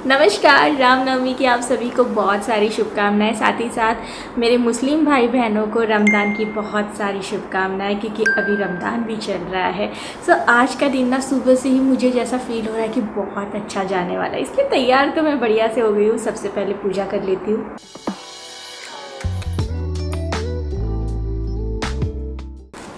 नमस्कार, रामनवमी की आप सभी को बहुत सारी शुभकामनाएं। साथ ही साथ मेरे मुस्लिम भाई बहनों को रमज़ान की बहुत सारी शुभकामनाएं, क्योंकि अभी रमज़ान भी चल रहा है। आज का दिन ना सुबह से ही मुझे जैसा फील हो रहा है कि बहुत अच्छा जाने वाला है, इसलिए तैयार तो मैं बढ़िया से हो गई हूँ। सबसे पहले पूजा कर लेती हूँ।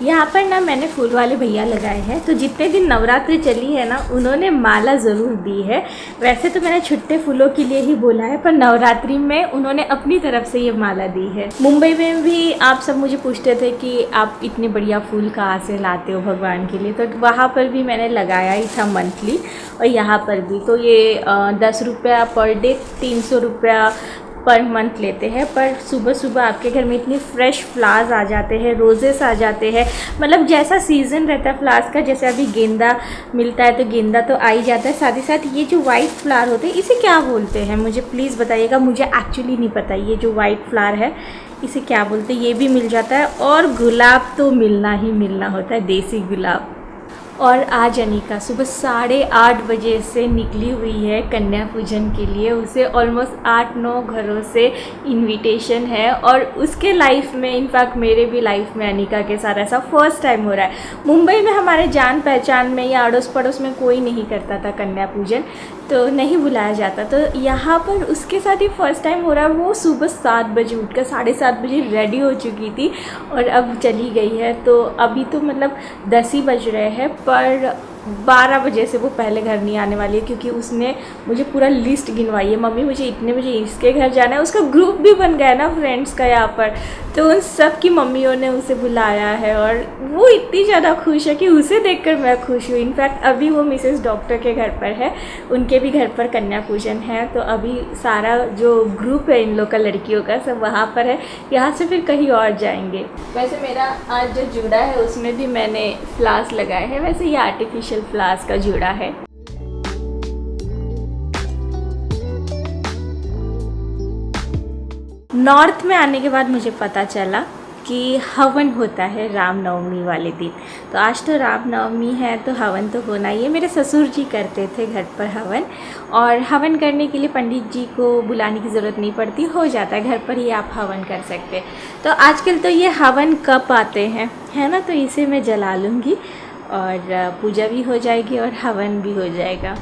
यहाँ पर ना मैंने फूल वाले भैया लगाए हैं, तो जितने दिन नवरात्रि चली है ना उन्होंने माला ज़रूर दी है। वैसे तो मैंने छुट्टे फूलों के लिए ही बोला है, पर नवरात्रि में उन्होंने अपनी तरफ से ये माला दी है। मुंबई में भी आप सब मुझे पूछते थे कि आप इतने बढ़िया फूल कहाँ से लाते हो भगवान के लिए, तो वहाँ पर भी मैंने लगाया ही था मंथली, और यहाँ पर भी। तो ये 10 रुपया पर डे, 300 रुपया पर मंथ लेते हैं। पर सुबह सुबह आपके घर में इतने फ्रेश फ्लावर्स आ जाते हैं, रोजेस आ जाते हैं, मतलब जैसा सीज़न रहता है फ्लावर्स का। जैसे अभी गेंदा मिलता है तो गेंदा तो आ ही जाता है, साथ ही साथ ये जो वाइट फ्लावर होते हैं इसे क्या बोलते हैं मुझे प्लीज़ बताइएगा। मुझे एक्चुअली नहीं पता ये जो वाइट फ्लावर है इसे क्या बोलते हैं। ये भी मिल जाता है, और गुलाब तो मिलना ही मिलना होता है, देसी गुलाब। और आज अनिका सुबह 8:30 बजे से निकली हुई है कन्या पूजन के लिए। उसे ऑलमोस्ट 8-9 घरों से इनविटेशन है, और उसके लाइफ में, इनफैक्ट मेरे भी लाइफ में अनिका के साथ ऐसा फर्स्ट टाइम हो रहा है। मुंबई में हमारे जान पहचान में या अड़ोस पड़ोस में कोई नहीं करता था कन्या पूजन, तो नहीं बुलाया जाता। तो यहाँ पर उसके साथ ही फर्स्ट टाइम हो रहा है। वो सुबह 7 बजे उठकर 7:30 बजे रेडी हो चुकी थी, और अब चली गई है। तो अभी तो मतलब 10 ही बज रहे हैं, पर 12 बजे से वो पहले घर नहीं आने वाली है, क्योंकि उसने मुझे पूरा लिस्ट गिनवाई है। मम्मी मुझे इतने बजे इसके घर जाना है, उसका ग्रुप भी बन गया है ना फ्रेंड्स का यहाँ पर, तो उन सब की मम्मियों ने उसे बुलाया है, और वो इतनी ज़्यादा खुश है कि उसे देखकर मैं खुश हूँ। इनफैक्ट अभी वो मिसेस डॉक्टर के घर पर है, उनके भी घर पर कन्या पूजन है। तो अभी सारा जो ग्रुप है इन लोग का, लड़कियों का, सब वहाँ पर है। यहाँ से फिर कहीं और जाएंगे। वैसे मेरा आज जो जुड़ा है उसमें भी मैंने फ्लावर्स लगाए हैं। वैसे ये आर्टिफिशियल फ्लावर्स का जुड़ा है। नॉर्थ में आने के बाद मुझे पता चला कि हवन होता है रामनवमी वाले दिन। तो आज तो रामनवमी है तो हवन तो होना ही है। मेरे ससुर जी करते थे घर पर हवन, और हवन करने के लिए पंडित जी को बुलाने की ज़रूरत नहीं पड़ती, हो जाता है घर पर ही आप हवन कर सकते। तो आजकल तो ये हवन कप आते हैं, है ना, तो इसे मैं जला लूँगी और पूजा भी हो जाएगी और हवन भी हो जाएगा।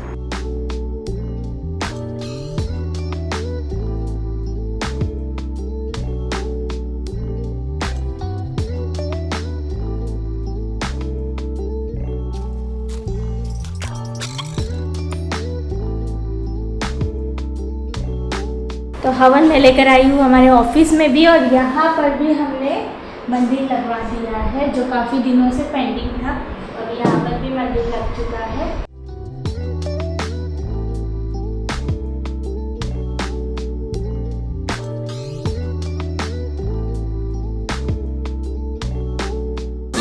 तो हवन मैं लेकर आई हूँ हमारे ऑफिस में भी, और यहाँ पर भी हमने मंदिर लगवा दिया है जो काफ़ी दिनों से पेंडिंग था, और यहाँ पर भी मंदिर लग चुका है।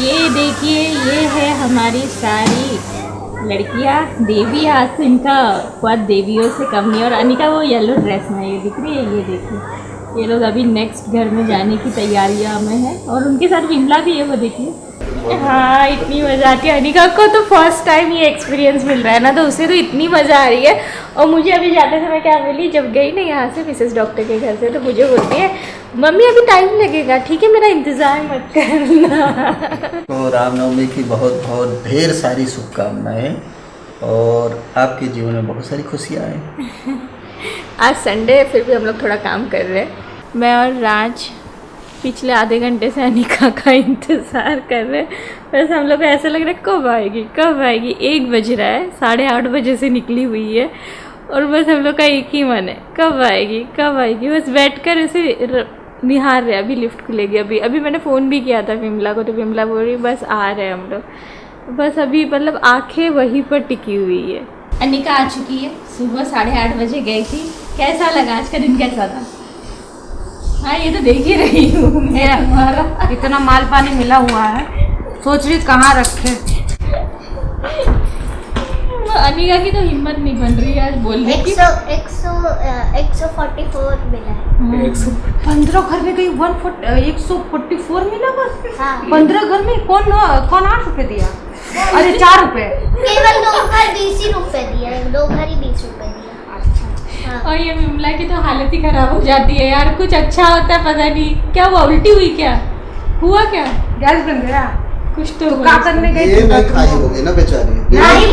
ये देखिए, ये है हमारी सारी लड़कियाँ देवी। आज से इनका पद देवियों से कम नहीं। और अनिका वो येलो ड्रेस में ये दिख रही है, ये देखिए, ये लोग अभी नेक्स्ट घर में जाने की तैयारियां में है, और उनके साथ विमला भी है, वो देखिए। हाँ, इतनी मज़ा आती है। अनिका को तो फर्स्ट टाइम ये एक्सपीरियंस मिल रहा है ना, तो उसे तो इतनी मज़ा आ रही है। और मुझे अभी जाते समय क्या मिली, जब गई ना यहाँ से मिसेस डॉक्टर के घर से, तो मुझे बोलती है मम्मी अभी टाइम लगेगा, ठीक है, मेरा इंतज़ार मत करना। तो रामनवमी की बहुत बहुत ढेर सारी शुभकामनाएं, और आपके जीवन में बहुत सारी खुशियाँ आए। आज संडे है, फिर भी हम लोग थोड़ा काम कर रहे हैं। मैं और राज पिछले आधे घंटे से अनिका का इंतज़ार कर रहे हैं। वैसे हम लोग को ऐसा लग रहा है कब आएगी कब आएगी। 1 बज रहा है, 8:30 बजे से निकली हुई है, और बस हम लोग का एक ही मन है, कब आएगी कब आएगी। बस बैठ कर ऐसे निहार रहे। अभी लिफ्ट खुलेगी। अभी मैंने फ़ोन भी किया था विमला को, तो विमला बोल रही बस आ रहे हैं हम लोग। बस अभी मतलब आंखें वहीं पर टिकी हुई है। अनिका आ चुकी है, सुबह 8:30 बजे गई थी। कैसा लगा आज का दिन, कैसा था? हाँ, ये तो देख ही रही हूँ मैं। हमारा इतना माल पानी मिला हुआ है, सोच रही कहाँ रखे। अनिका की तो हिम्मत नहीं बन रही है आज बोलने की। 144 मिला है। 15 घर में कहीं 144 मिला बस। हाँ। 15 घर में कौन 8 रुपए दिया? अरे 4 रुपए। केवल 2 घर 20 रुपए दिया, 2 घर ही 20 रुपए दिया। अच्छा, और ये विमला की तो हालत ही खराब हो जाती है यार, कुछ अच्छा होता है पता नहीं क्या हुआ, उल्टी हुई क्या हुआ, क्या गैस बन गया कुछ तो का करने गई ये नहीं खाई होगी ना बेचारी, नहीं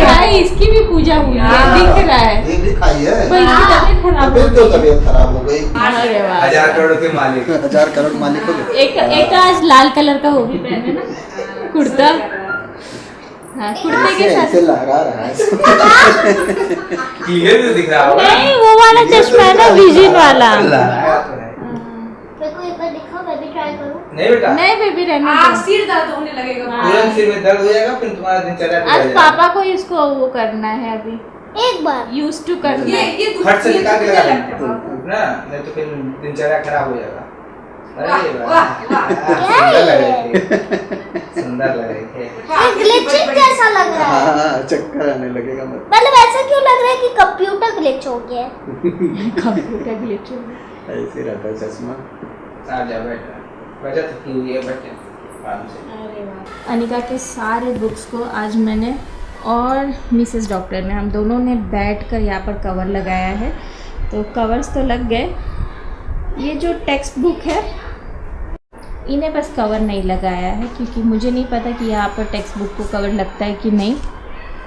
भाई इसकी भी पूजा हुई है, दिख रहा है ये भी खाई है। पर इसकी तबीयत खराब फिर हो तो गई। तबीयत खराब हो गई। अरे वाह। 1000 करोड़ के मालिक। 1000 करोड़ मालिक हो गए। एक तो आज लाल कलर का वो भी पहने ना कुर्ता, हाँ कुर्ते के साथ ऐसे लहरा रहा है। क्लियर भी दिख रहा होगा। नहीं वो वाला चश्मा है ना विजन वाला। मेरे को एक बार दिखाओ, मैं भी ट्राई करूं। नहीं बेटा, नहीं बेबी रहने दो। सिर दर्द होने लगेगा। तुरंत सिर में दर्द हो जाएगा, फिर तुम्हारा दिनचर्या बिगड़ आज जाएगा। पापा को इसको वो करना है अभी, एक बार यूज टू करना है। ये फट से निकाल के लगा लगता है ना, नहीं तो फिर दिनचर्या खराब हो जाएगा। अरे वाह, वाह, क्या सुंदर लग है? रहे थे, सुंदर लग रहे थे। ये ग्लिचिंग जैसा लग रहा है। हाँ, चक्कर आने लगेगा मत। मतलब ऐसा क्यों लग रहा है कि कंप्यूटर ग्लिच हो गया है? कंप्यूटर ग्लिच हो गया। ऐसे रहता है चश्मा। आ जा बेटा, वजह तो की हुई है बेटे आराम से। अरे वाह। अनिका के सारे बुक्स को आज मैंने और मिसेस डॉक्टर ने, हम दोनों ने बैठ कर यहाँ पर कवर लगाया है, तो कवर्स तो लग गए। ये जो टेक्स्ट बुक है इन्हें बस कवर नहीं लगाया है, क्योंकि मुझे नहीं पता कि यहाँ पर टेक्स्ट बुक को कवर लगता है कि नहीं,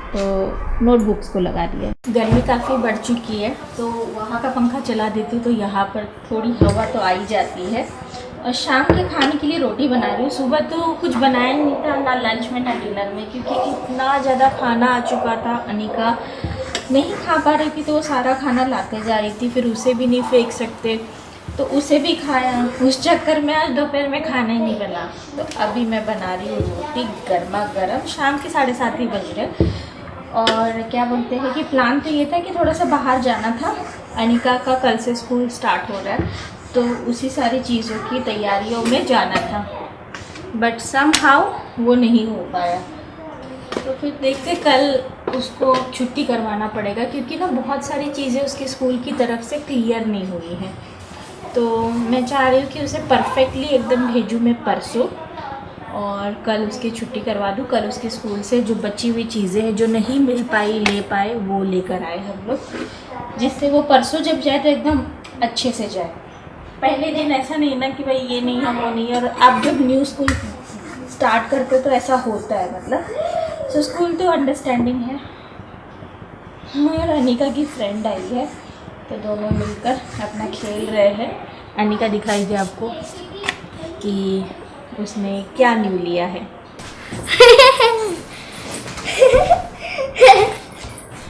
तो नोटबुक्स को लगा दिया। गर्मी काफ़ी बढ़ चुकी है, तो वहाँ का पंखा चला देती तो यहाँ पर थोड़ी हवा तो आ ही जाती है। और शाम के खाने के लिए रोटी बना रही हूँ। सुबह तो कुछ बनाया नहीं था, ना लंच में ना डिनर में, क्योंकि इतना ज़्यादा खाना आ चुका था। अनिका नहीं खा पा रही थी तो वो सारा खाना लाते जा रही थी, फिर उसे भी नहीं फेंक सकते तो उसे भी खाया। उस चक्कर में आज दोपहर में खाना ही नहीं बना, तो अभी मैं बना रही हूँ रोटी गर्मा गर्म। शाम के 7:30 ही बज रहे। और क्या बोलते हैं कि प्लान तो ये था कि थोड़ा सा बाहर जाना था, अनिका का कल से स्कूल स्टार्ट हो रहा है, तो उसी सारी चीज़ों की तैयारियों में जाना था, बट समहाउ वो नहीं हो पाया। तो फिर देखते, कल उसको छुट्टी करवाना पड़ेगा, क्योंकि ना बहुत सारी चीज़ें उसके स्कूल की तरफ से क्लियर नहीं हुई हैं। तो मैं चाह रही हूँ कि उसे परफेक्टली एकदम भेजूँ मैं परसों, और कल उसकी छुट्टी करवा दूँ। कल उसके स्कूल से जो बची हुई चीज़ें हैं जो नहीं मिल पाई ले पाए वो लेकर आए हम लोग, जिससे वो परसों जब जाए तो एकदम अच्छे से जाए। पहले दिन ऐसा नहीं ना कि भाई ये नहीं है वो नहीं है, और आप जब न्यू स्कूल स्टार्ट करते हो तो ऐसा होता है, मतलब सो स्कूल तो अंडरस्टैंडिंग है। और अनिका की फ्रेंड आई है, तो दोनों मिलकर अपना खेल रहे हैं। अनिका दिखाएगी आपको कि उसने क्या न्यू लिया है।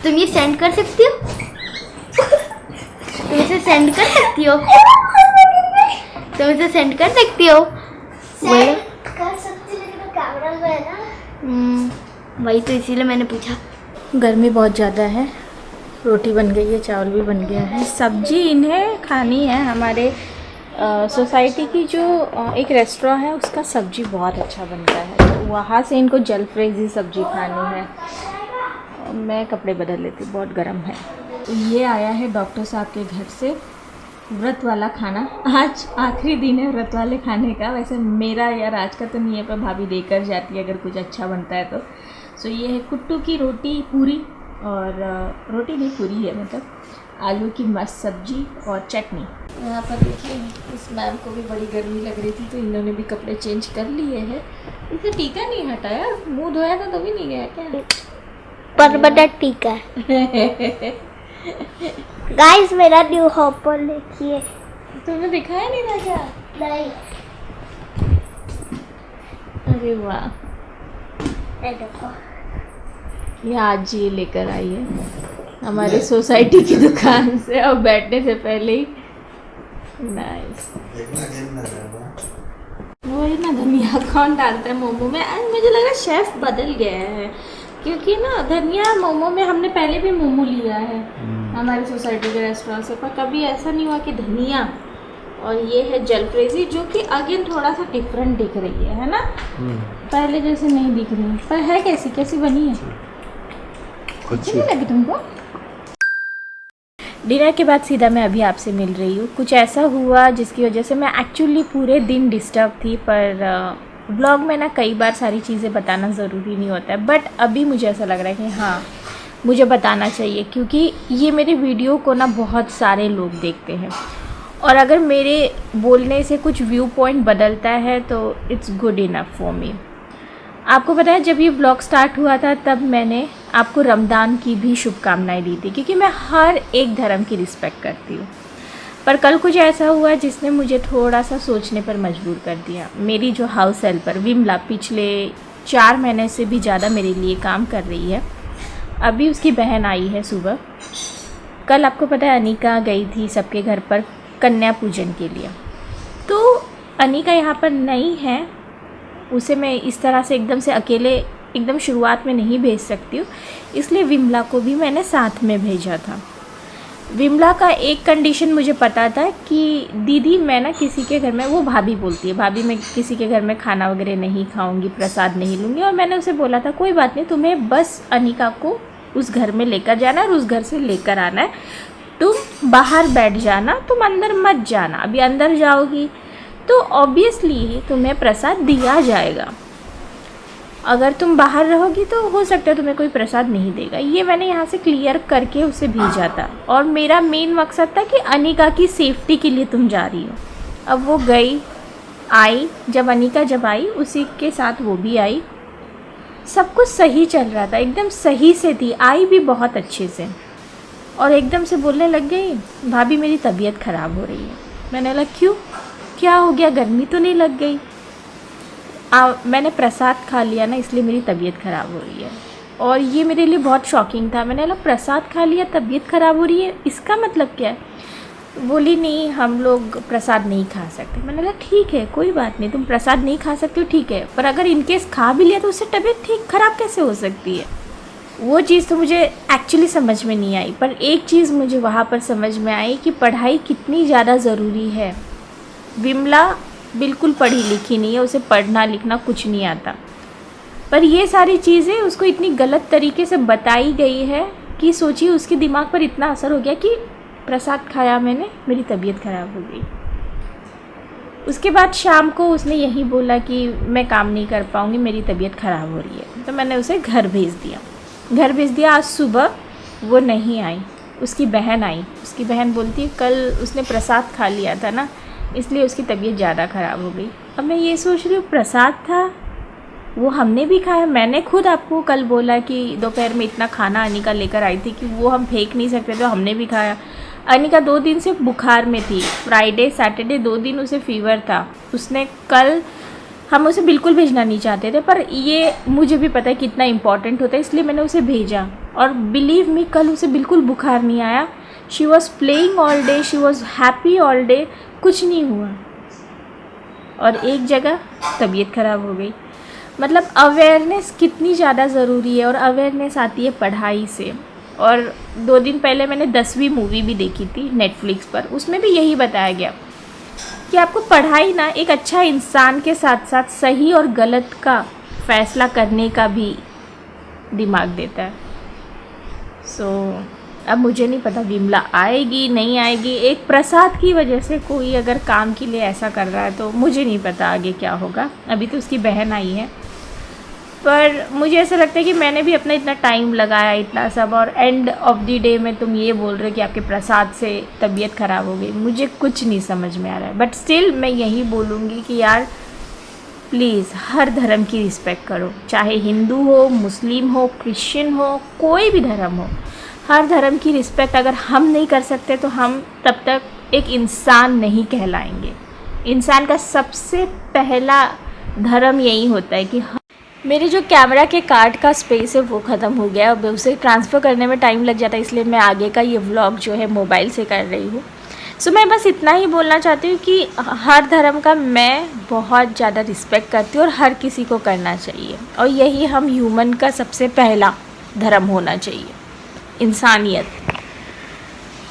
तुम ये सेंड कर सकती हो? तुम इसे सेंड कर सकती हो? तुम इसे सेंड कर सकती हो? सेंड कर सकती, लेकिन वो कैमरा में है ना। वही तो इसीलिए मैंने पूछा। गर्मी बहुत ज़्यादा है। रोटी बन गई है, चावल भी बन गया है, सब्जी इन्हें खानी है। हमारे सोसाइटी की जो एक रेस्टोरेंट है उसका सब्जी बहुत अच्छा बनता है, तो वहाँ से इनको जलफ्रेजी सब्जी खानी है। मैं कपड़े बदल लेती, बहुत गर्म है। ये आया है डॉक्टर साहब के घर से व्रत वाला खाना। आज आखिरी दिन है व्रत वाले खाने का। वैसे मेरा या राज का तो नहीं है, पर भाभी देकर जाती है अगर कुछ अच्छा बनता है तो। सो ये है कुट्टू की रोटी पूरी, और रोटी नहीं पूरी है, मतलब आलू की मस्त सब्जी और चटनी। यहाँ पर देखिए, इस मैम को भी बड़ी गर्मी लग रही थी तो इन्होंने भी कपड़े चेंज कर लिए हैं। इसे टीका नहीं हटाया, मुंह धोया था तो भी नहीं गया क्या? परबड़ा टीका है। गाइस मेरा न्यू हॉपर देखिए। तुमने दिखाया नहीं था क्या? नहीं, अरे वाह, ये देखो। ये आज ये लेकर आई है हमारे सोसाइटी की दुकान से, और बैठने से पहले ही नाइस। वही ना, धनिया कौन डालता है मोमो में? आज मुझे लगा शेफ बदल गया है, क्योंकि ना धनिया मोमो में हमने पहले भी मोमो लिया है हमारे सोसाइटी के रेस्टोरेंट से, पर कभी ऐसा नहीं हुआ कि धनिया। और ये है जलफ्रेजी, जो कि अगेन थोड़ा सा डिफरेंट दिख रही है ना, पहले जैसे नहीं दिख रही है। पर है कैसी कैसी बनी है? अच्छी नहीं लगी तुमको? डिनर के बाद सीधा मैं अभी आपसे मिल रही हूँ। कुछ ऐसा हुआ जिसकी वजह से मैं एक्चुअली पूरे दिन डिस्टर्ब थी, पर ब्लॉग में ना कई बार सारी चीज़ें बताना ज़रूरी नहीं होता है, बट अभी मुझे ऐसा लग रहा है कि हाँ मुझे बताना चाहिए, क्योंकि ये मेरे वीडियो को ना बहुत सारे लोग देखते हैं और अगर मेरे बोलने से कुछ व्यू पॉइंट बदलता है तो it's good enough for me. आपको पता है जब ये व्लॉग स्टार्ट हुआ था तब मैंने आपको रमज़ान की भी शुभकामनाएं दी थी, क्योंकि मैं हर एक धर्म की रिस्पेक्ट करती हूँ। पर कल कुछ ऐसा हुआ जिसने मुझे थोड़ा सा सोचने पर मजबूर कर दिया। मेरी जो हाउस हेल्पर विमला पिछले 4 महीने से भी ज़्यादा मेरे लिए काम कर रही है। अभी उसकी बहन आई है सुबह। कल आपको पता है अनिका गई थी सबके घर पर कन्या पूजन के लिए, तो अनिका यहाँ पर नहीं है, उसे मैं इस तरह से एकदम से अकेले एकदम शुरुआत में नहीं भेज सकती हूँ, इसलिए विमला को भी मैंने साथ में भेजा था। विमला का एक कंडीशन मुझे पता था कि दीदी मैं ना किसी के घर में, वो भाभी बोलती है, भाभी मैं किसी के घर में खाना वगैरह नहीं खाऊंगी, प्रसाद नहीं लूँगी। और मैंने उसे बोला था कोई बात नहीं, तुम्हें बस अनिका को उस घर में लेकर जाना है और उस घर से लेकर आना है, तुम बाहर बैठ जाना, तुम अंदर मत जाना। अभी अंदर जाओगी तो ऑब्वियसली तुम्हें प्रसाद दिया जाएगा, अगर तुम बाहर रहोगी तो हो सकता है तुम्हें कोई प्रसाद नहीं देगा। ये मैंने यहाँ से क्लियर करके उसे भेजा था और मेरा मेन मकसद था कि अनिका की सेफ्टी के लिए तुम जा रही हो। अब वो गई, आई, जब अनिका जब आई उसी के साथ वो भी आई, सब कुछ सही चल रहा था, एकदम सही से थी, आई भी बहुत अच्छे से और एकदम से बोलने लग गई भाभी मेरी तबीयत ख़राब हो रही है। मैंने बोला क्यों, क्या हो गया, गर्मी तो नहीं लग गई? मैंने प्रसाद खा लिया ना इसलिए मेरी तबीयत ख़राब हो रही है। और ये मेरे लिए बहुत शॉकिंग था। मैंने बोला प्रसाद खा लिया तबीयत ख़राब हो रही है, इसका मतलब क्या है? बोली नहीं हम लोग प्रसाद नहीं खा सकते। मैंने बोला ठीक है कोई बात नहीं, तुम प्रसाद नहीं खा सकते हो ठीक है, पर अगर इनकेस खा भी लिया तो उससे तबीयत ठीक ख़राब कैसे हो सकती है? वो चीज़ तो मुझे एक्चुअली समझ में नहीं आई, पर एक चीज़ मुझे वहाँ पर समझ में आई कि पढ़ाई कितनी ज़्यादा ज़रूरी है। विमला बिल्कुल पढ़ी लिखी नहीं है, उसे पढ़ना लिखना कुछ नहीं आता, पर ये सारी चीज़ें उसको इतनी गलत तरीके से बताई गई है कि सोचिए उसके दिमाग पर इतना असर हो गया कि प्रसाद खाया मैंने, मेरी तबीयत ख़राब हो गई। उसके बाद शाम को उसने यही बोला कि मैं काम नहीं कर पाऊँगी, मेरी तबीयत ख़राब हो रही है, तो मैंने उसे घर भेज दिया। आज सुबह वो नहीं आई, उसकी बहन आई। उसकी बहन बोलती है कल उसने प्रसाद खा लिया था ना इसलिए उसकी तबीयत ज़्यादा ख़राब हो गई। अब मैं ये सोच रही हूँ प्रसाद था वो हमने भी खाया। मैंने खुद आपको कल बोला कि दोपहर में इतना खाना अनिका लेकर आई थी कि वो हम फेंक नहीं सकते, तो हमने भी खाया। अनिका 2 दिन से बुखार में थी, फ्राइडे सैटरडे 2 दिन उसे फीवर था। उसने कल, हम उसे बिल्कुल भेजना नहीं चाहते थे, पर ये मुझे भी पता है कितना इम्पॉर्टेंट होता है इसलिए मैंने उसे भेजा। और बिलीव मी कल उसे बिल्कुल बुखार नहीं आया। She was playing all day, she was happy all day, कुछ नहीं हुआ। और एक जगह तबीयत ख़राब हो गई। मतलब अवेयरनेस कितनी ज़्यादा ज़रूरी है, और अवेयरनेस आती है पढ़ाई से। और 2 दिन पहले मैंने 10वीं मूवी भी देखी थी नेटफ्लिक्स पर, उसमें भी यही बताया गया कि आपको पढ़ाई ना एक अच्छा इंसान के साथ साथ सही और गलत का फैसला करने का भी दिमाग देता है। अब मुझे नहीं पता विमला आएगी नहीं आएगी। एक प्रसाद की वजह से कोई अगर काम के लिए ऐसा कर रहा है तो मुझे नहीं पता आगे क्या होगा। अभी तो उसकी बहन आई है, पर मुझे ऐसा लगता है कि मैंने भी अपना इतना टाइम लगाया इतना सब, और एंड ऑफ द डे में तुम ये बोल रहे हो कि आपके प्रसाद से तबीयत ख़राब हो गई। मुझे कुछ नहीं समझ में आ रहा है, बट स्टिल मैं यही बोलूँगी कि यार प्लीज़ हर धर्म की रिस्पेक्ट करो, चाहे हिंदू हो, मुस्लिम हो, क्रिश्चियन हो, कोई भी धर्म हो। हर धर्म की रिस्पेक्ट अगर हम नहीं कर सकते तो हम तब तक एक इंसान नहीं कहलाएंगे। इंसान का सबसे पहला धर्म यही होता है कि मेरे जो कैमरा के कार्ड का स्पेस है वो ख़त्म हो गया। अब उसे ट्रांसफ़र करने में टाइम लग जाता है, इसलिए मैं आगे का ये व्लॉग जो है मोबाइल से कर रही हूँ। मैं बस इतना ही बोलना चाहती हूँ कि हर धर्म का मैं बहुत ज़्यादा रिस्पेक्ट करती हूँ और हर किसी को करना चाहिए, और यही हम ह्यूमन का सबसे पहला धर्म होना चाहिए, इंसानियत।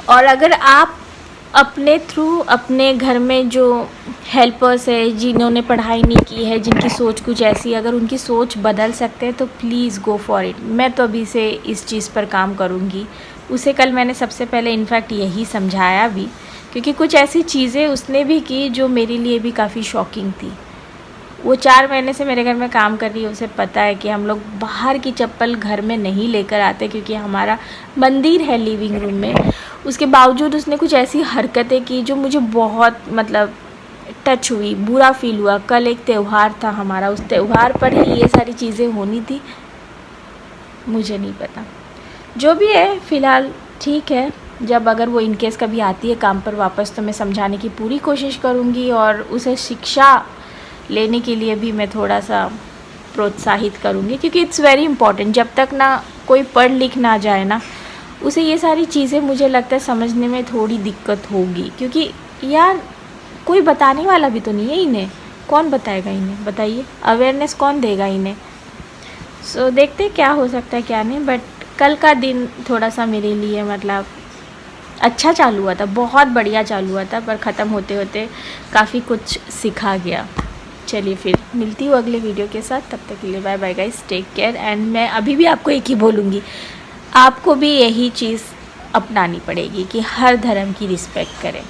और अगर आप अपने थ्रू अपने घर में जो हेल्पर्स है जिन्होंने पढ़ाई नहीं की है, जिनकी सोच कुछ ऐसी, अगर उनकी सोच बदल सकते हैं तो प्लीज़ गो फॉर इट। मैं तो अभी से इस चीज़ पर काम करूँगी। उसे कल मैंने सबसे पहले इनफैक्ट यही समझाया भी, क्योंकि कुछ ऐसी चीज़ें उसने भी की जो मेरे लिए भी काफ़ी शॉकिंग थी। वो 4 महीने से मेरे घर में काम कर रही है, उसे पता है कि हम लोग बाहर की चप्पल घर में नहीं लेकर आते, क्योंकि हमारा मंदिर है लिविंग रूम में। उसके बावजूद उसने कुछ ऐसी हरकतें की जो मुझे बहुत मतलब टच हुई, बुरा फील हुआ। कल एक त्यौहार था हमारा, उस त्यौहार पर ही ये सारी चीज़ें होनी थी, मुझे नहीं पता। जो भी है फ़िलहाल ठीक है। जब अगर वो इनकेस कभी आती है काम पर वापस तो मैं समझाने की पूरी कोशिश करूँगी और उसे शिक्षा लेने के लिए भी मैं थोड़ा सा प्रोत्साहित करूँगी, क्योंकि इट्स वेरी इंपॉर्टेंट। जब तक ना कोई पढ़ लिख ना जाए ना, उसे ये सारी चीज़ें मुझे लगता है समझने में थोड़ी दिक्कत होगी, क्योंकि यार कोई बताने वाला भी तो नहीं है इन्हें। कौन बताएगा इन्हें, बताइए, अवेयरनेस कौन देगा इन्हें। सो देखते क्या हो सकता है क्या नहीं। बट कल का दिन थोड़ा सा मेरे लिए मतलब अच्छा चालू हुआ था, बहुत बढ़िया चालू हुआ था, पर ख़त्म होते होते काफ़ी कुछ सिखा गया। चलिए फिर मिलती हूँ अगले वीडियो के साथ, तब तक के लिए bye bye guys, take care. And मैं अभी भी आपको एक ही बोलूँगी, आपको भी यही चीज़ अपनानी पड़ेगी कि हर धर्म की रिस्पेक्ट करें।